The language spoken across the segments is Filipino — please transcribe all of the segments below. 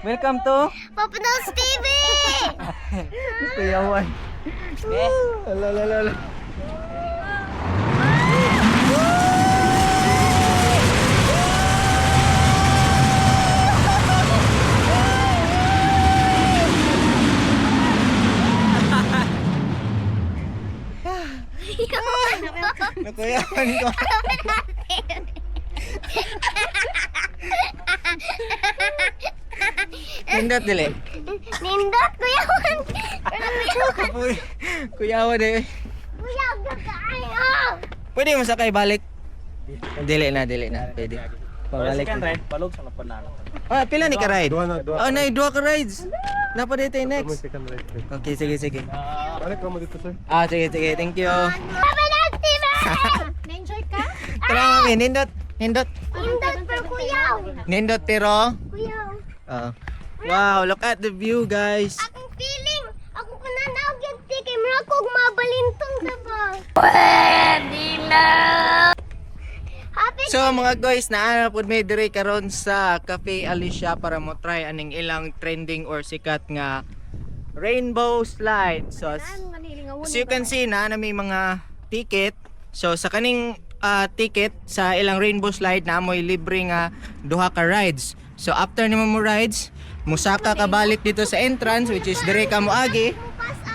Welcome to Papa Nels TV! Kuyawan. Ala. Kuyawan ko. Nindot dili. Nindot, kuyawan! Uy, kuyawan eh. Kuya, kakayo! Pwede mo sakay balik? Dili na. Pwede. Pabalik. Palog sa napanalo. Ah, pila ni ka ride? Dua na. Oh, nay duha ka rides. Napa dito yung next. Second right. Okay, sige. Balik ka mo dito, sir. Ah, sige. Thank you. Papa Nels TV! Na-enjoy ka? Tara, mami, nindot. Nindot pero kuyaw! Nindot pero. Kuyaw! Wow, look at the view, guys. Akong feeling, ako pananaog yung tikay, mura kong mabalintong diba? Happy So mga guys, naana po may dire karon sa Cafe Alicia para mo try aning ilang trending or sikat nga rainbow slide. So as you can see na may mga ticket. So sa kaning ticket sa ilang rainbow slide na amoy libre nga duha ka rides. So after nimo mo rides, musaka ka balik dito sa entrance, which is dire ka moagi.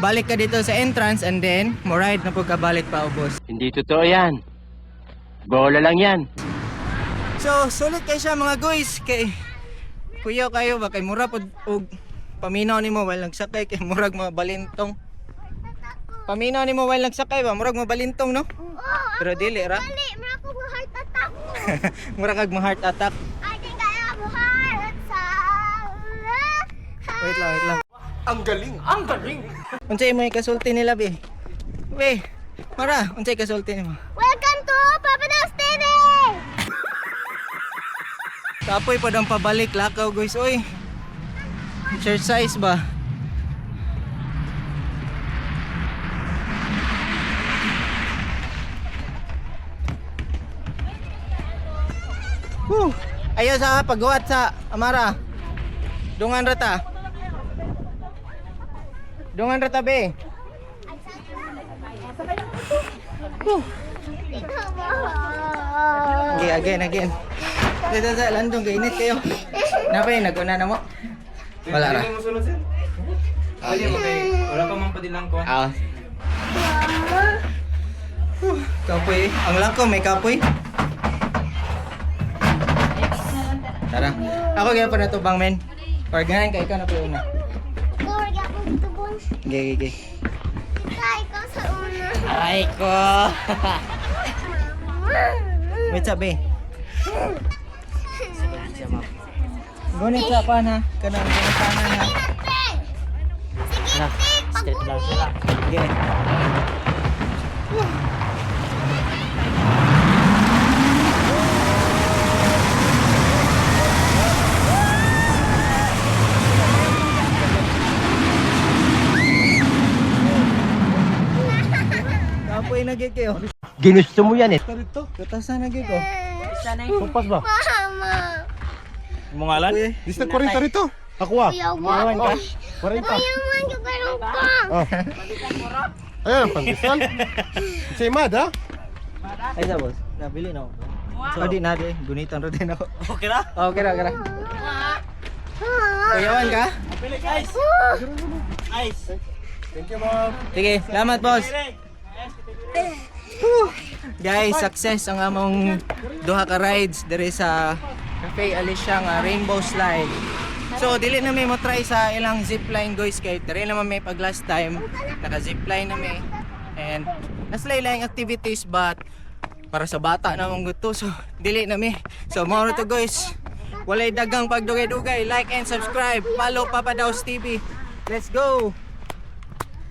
Balik ka dito sa entrance and then mo ride na po ka balik pa ubos. Hindi totoo yan. Bola lang yan. So, sulit kayo siya mga guys. Kay kuya kayo ba kay mura pod og paminaw nimo while nagsakay kay murag mga balintong. Paminaw nimo while nagsakay ba murag mga balintong no? Pero dili ra. Dali, mura kong heart attack mo! Mura kag mga heart attack. I think I have heart attack! Wait lang. Ang galing! Unsay mo ikasulti nila be? We, mara, unsay kasulti nimo? Welcome to Papa Nels TV! Kapoy pa dang pabalik lakaw guys. Oy. Exercise ba? Woo! Ayaw sa pagguat sa Amara. Dungan rata. Dungan rata be. Okay, again. Dito sa landong kainit kayo. Napay naguna na mo. Wala ra. Wala pa man pa din lang ko. Ah. Kapoy. Ang langko may kapoy. Tara. Ako gaya pa na to bang men. Or ganahan ka ikaw na po una. Gorg akong tubon. Okay. Ikaw sa una. Ay ko. Wait sabi. Gunit sa pa na. Kanang gunit sa na ha. Sige, Straight lang sila. Okay. Kapoy na gid kayo. Ginusto mo yan eh. Dito. Katasan na gid ko. Kumpas ba? Mama. Mungalan? Kapoy. Dito 40 rito. Ako ah. Kuya, Iwan ka. 40. Kuyaman ka karong ka. Oh. Ayan, pandesal. Si Mad ha? Ay sa boss. Nabili na ako. So di na di. Gunitan rin din ako. Okay na? Okay ra. Kuyawan ka? Pili guys. Ice. Thank you, ma'am. Sige, salamat boss. Guys, success ang among duha ka rides diri sa Cafe Alicia nga Rainbow Slide. So dili na may mo try sa ilang zipline guys kay diri naman may pag last time naka zipline na may and naslain activities but para sa bata na mong gusto so dili na may. So mao to guys. Walay dagang pagdugay-dugay, like and subscribe. Follow Papa Daos TV. Let's go.